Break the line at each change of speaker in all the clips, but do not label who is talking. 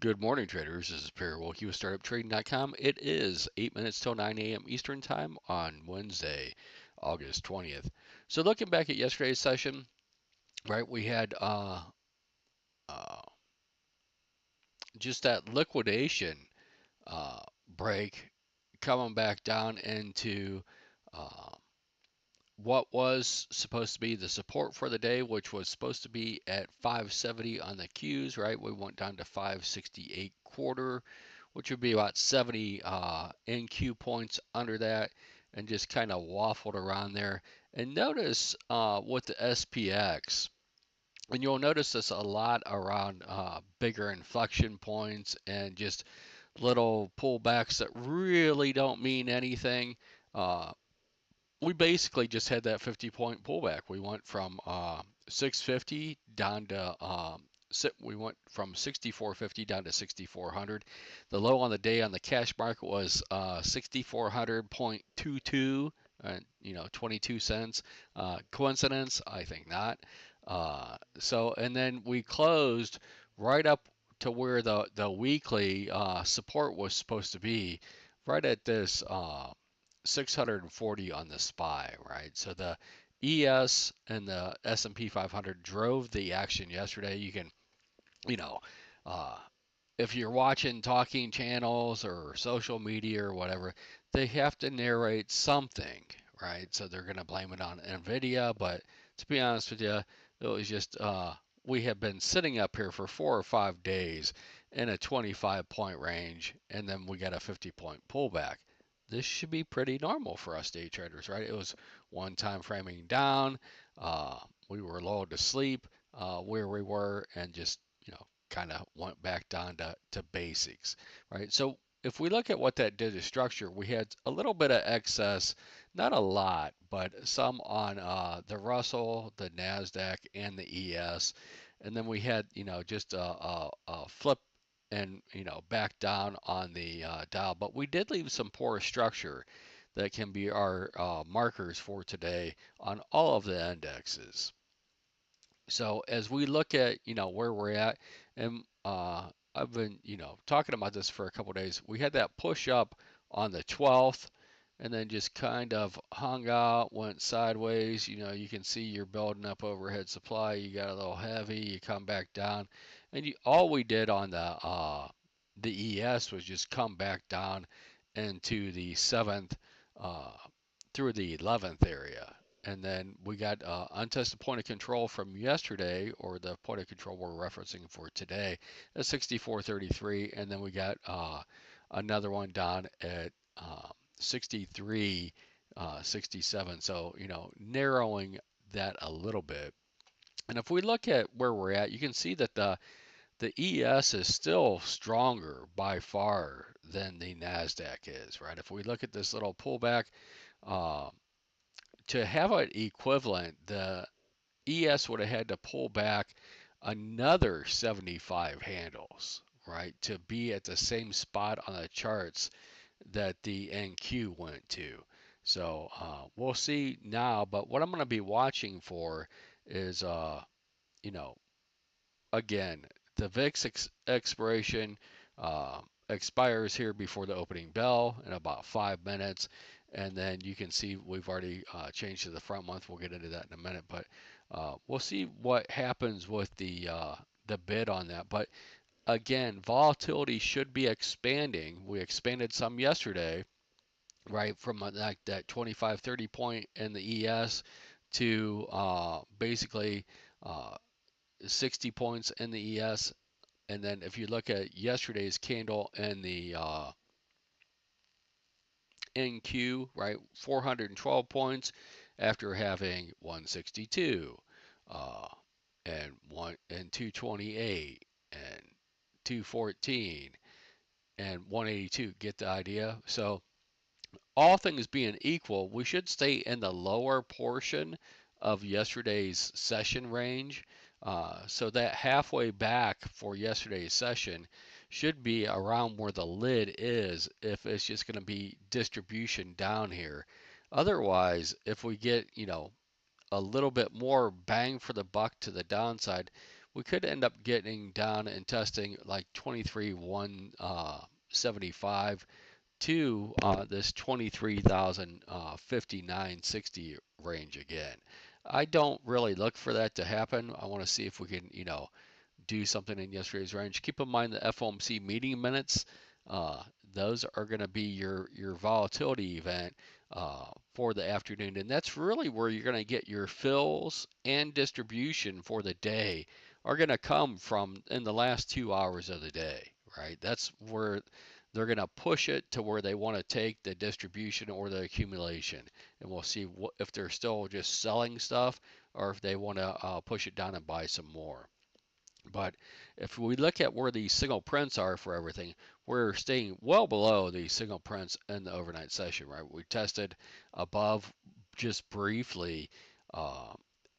Good morning, traders. This is Perry Wilkie with StartupTrading.com. It is 8 minutes till 9 a.m. Eastern Time on Wednesday, August 20th. So, looking back at yesterday's session, right, we had uh, just that liquidation uh, break coming back down into uh, what was supposed to be the support for the day, which was supposed to be at 570 on the Qs, right? We went down to 568 quarter, which would be about 70 NQ points under that, and just kind of waffled around there. And notice with the SPX, and you'll notice this a lot around bigger inflection points and just little pullbacks that really don't mean anything. Uh, we basically just had that 50-point pullback. We went from 650 down to we went from 6450 down to 6400. The low on the day on the cash market was 6400.22, and 22 cents. Coincidence? I think not. And then we closed right up to where the weekly support was supposed to be, right at this 640 on the SPY, right? So the ES and the S&P 500 drove the action yesterday. You can, you know, uh, if you're watching talking channels or social media or whatever, they have to narrate something, right? So they're going to blame it on Nvidia, but to be honest with you, it was just we have been sitting up here for 4 or 5 days in a 25-point range, and then we got a 50-point pullback. This should be pretty normal for us day traders, right? It was one time framing down. We were lulled to sleep where we were, and just kind of went back down to basics, right? So if we look at what that did to structure, we had a little bit of excess, not a lot, but some on the Russell, the NASDAQ, and the ES. And then we had, just a flip and, back down on the Dow. But we did leave some poor structure that can be our markers for today on all of the indexes. So as we look at, where we're at, and I've been, talking about this for a couple days. We had that push up on the 12th, and then just kind of hung out, went sideways. You can see you're building up overhead supply. You got a little heavy. You come back down, and all we did on the ES was just come back down into the 7th uh, through the 11th area. And then we got untested point of control from yesterday, or the point of control we're referencing for today, at 64.33. And then we got another one down at 63, 67. So, narrowing that a little bit. And if we look at where we're at, you can see that the ES is still stronger by far than the NASDAQ is, right? If we look at this little pullback, uh, to have it equivalent, the ES would have had to pull back another 75 handles, right, to be at the same spot on the charts that the NQ went to. So we'll see now, but what I'm going to be watching for is, you know, again, the VIX expiration expires here before the opening bell in about 5 minutes. And then you can see we've already changed to the front month. We'll get into that in a minute, but we'll see what happens with the bid on that. But again, volatility should be expanding. We expanded some yesterday, right, from that 25, 30 point in the ES to basically uh, 60 points in the ES. And then if you look at yesterday's candle in the NQ, right, 412 points after having 162 uh, and 228 and 214 and 182. Get the idea? So all things being equal, we should stay in the lower portion of yesterday's session range. So that halfway back for yesterday's session should be around where the lid is if it's just going to be distribution down here. Otherwise, if we get, a little bit more bang for the buck to the downside, we could end up getting down and testing like 23,175 to this 23,059.60 range again. I don't really look for that to happen. I want to see if we can, do something in yesterday's range. Keep in mind the FOMC meeting minutes. Uh, those are going to be your volatility event for the afternoon, and that's really where you're going to get your fills and distribution for the day are going to come from in the last 2 hours of the day, right? That's where they're going to push it to where they want to take the distribution or the accumulation, and we'll see if they're still just selling stuff or if they want to push it down and buy some more. But if we look at where the signal prints are for everything, we're staying well below the signal prints in the overnight session, right? We tested above just briefly uh,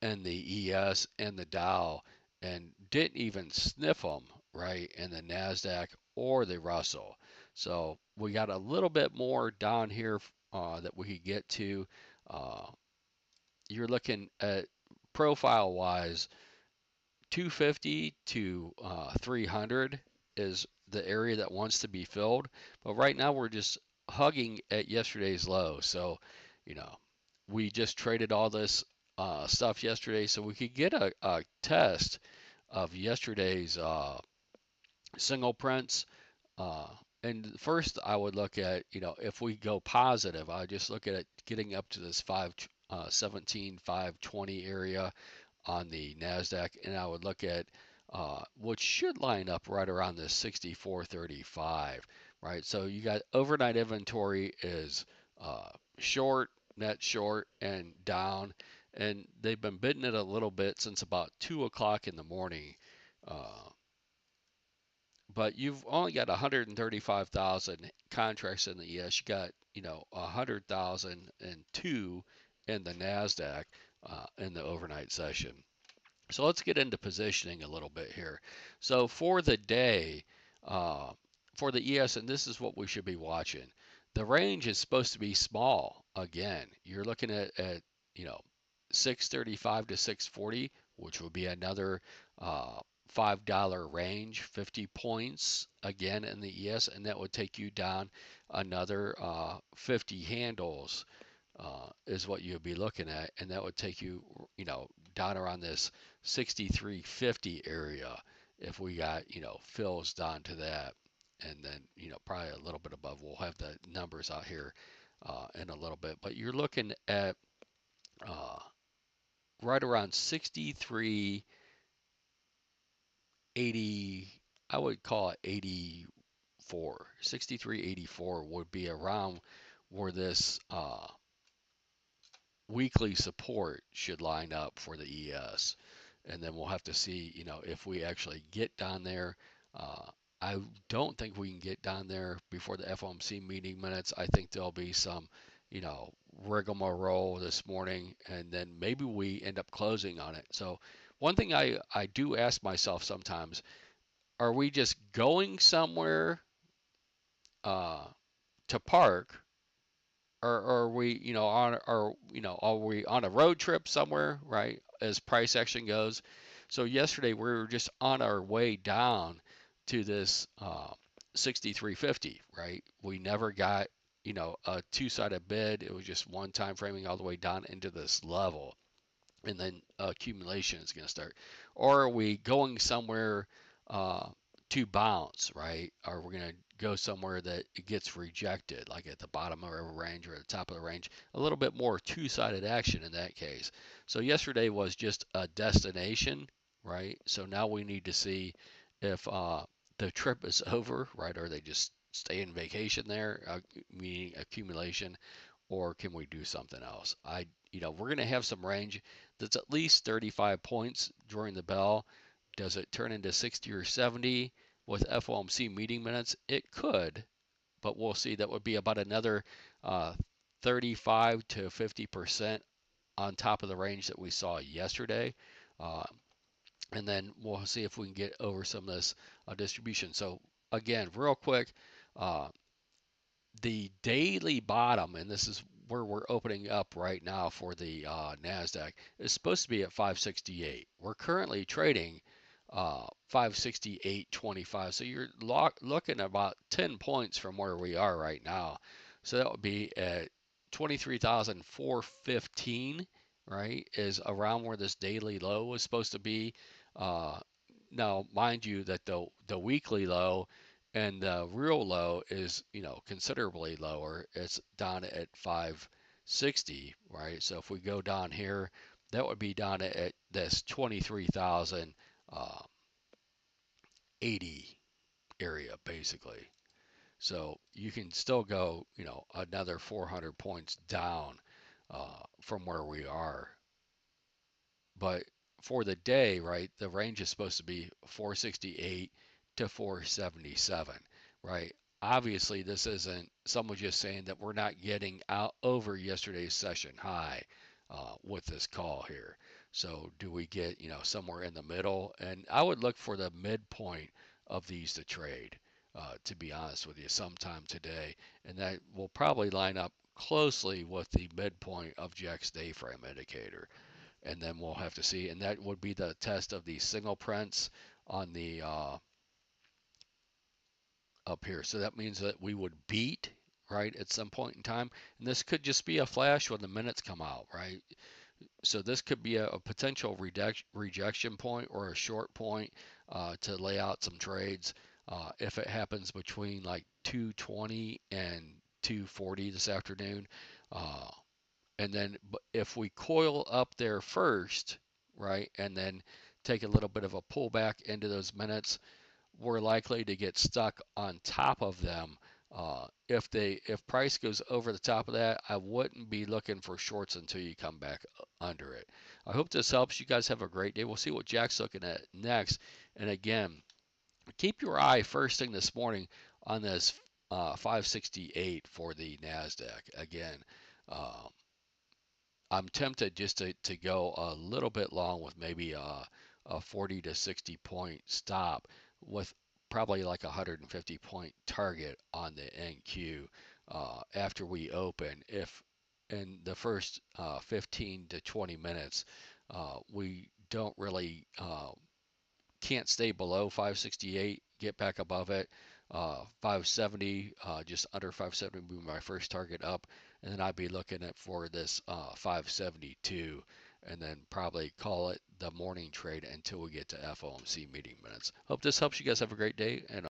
in the ES and the Dow and didn't even sniff them, right, in the NASDAQ or the Russell. So we got a little bit more down here that we could get to. Uh, you're looking at profile wise 250 to 300 is the area that wants to be filled. But right now we're just hugging at yesterday's low. So, you know, we just traded all this stuff yesterday so we could get a test of yesterday's single prints. Uh, and first, I would look at, if we go positive, I just look at it getting up to this 17, 520 area on the NASDAQ, and I would look at which should line up right around this 64.35, right? So you got overnight inventory is short, net short, and down, and they've been bidding it a little bit since about 2 o'clock in the morning. Uh, but you've only got 135,000 contracts in the ES. You got 100,002 in the Nasdaq in the overnight session. So let's get into positioning a little bit here. So for the day, uh, for the ES, and this is what we should be watching. The range is supposed to be small. Again, you're looking at 635 to 640, which would be another $5 range, 50 points again in the ES, and that would take you down another 50 handles is what you'd be looking at, and that would take you, down around this 63.50 area if we got, fills down to that, and then, probably a little bit above. We'll have the numbers out here in a little bit, but you're looking at uh, right around 63.80. I would call it 84. 63.84 would be around where this weekly support should line up for the ES. And then we'll have to see, if we actually get down there. I don't think we can get down there before the FOMC meeting minutes. I think there'll be some, rigmarole this morning, and then maybe we end up closing on it. So one thing I do ask myself sometimes, are we just going somewhere uh, to park, or are we, are we on a road trip somewhere, right? As price action goes. So yesterday we were just on our way down to this 63.50, right? We never got, a two-sided bid. It was just one time framing all the way down into this level, and then accumulation is going to start. Or are we going somewhere uh, to bounce, right? Or we're going to go somewhere that it gets rejected, like at the bottom of a range or at the top of the range. A little bit more two-sided action in that case. So yesterday was just a destination, right? So now we need to see if the trip is over, right? Or they just stay in vacation there, meaning accumulation, or can we do something else? We're going to have some range that's at least 35 points during the bell. Does it turn into 60 or 70 with FOMC meeting minutes? It could, but we'll see. That would be about another 35 to 50% on top of the range that we saw yesterday. Uh, and then we'll see if we can get over some of this distribution. So again, real quick, uh, the daily bottom, and this is where we're opening up right now for the NASDAQ, is supposed to be at 568. We're currently trading 568.25. So you're looking at about 10 points from where we are right now. So that would be at 23,415, right? Is around where this daily low was supposed to be. Uh, Now, mind you, that the weekly low and the real low is, considerably lower. It's down at 560, right? So if we go down here, that would be down at this 23,000 uh, 80 area basically. So you can still go, another 400 points down from where we are. But for the day, right, the range is supposed to be 468 to 477, right? Obviously, this isn't, someone just saying that we're not getting out over yesterday's session high with this call here. So do we get, somewhere in the middle? And I would look for the midpoint of these to trade, to be honest with you, sometime today. And that will probably line up closely with the midpoint of Jack's day frame indicator, and then we'll have to see. And that would be the test of the signal prints on the up here. So that means that we would beat, right, at some point in time. And this could just be a flash when the minutes come out, right? So this could be a potential rejection point or a short point to lay out some trades if it happens between like 220 and 240 this afternoon. Uh, and then if we coil up there first, right, and then take a little bit of a pullback into those minutes, we're likely to get stuck on top of them. If price goes over the top of that, I wouldn't be looking for shorts until you come back under it. I hope this helps. You guys have a great day. We'll see what Jack's looking at next. And again, keep your eye first thing this morning on this 568 for the Nasdaq. Again, uh, I'm tempted just to go a little bit long with maybe a 40 to 60 point stop with probably like a 150 point target on the NQ after we open. If in the first 15 to 20 minutes we don't really can't stay below 568, get back above it. 570, just under 570 would be my first target up, and then I'd be looking at for this 572, and then probably call it the morning trade until we get to FOMC meeting minutes. Hope this helps. You guys have a great day, and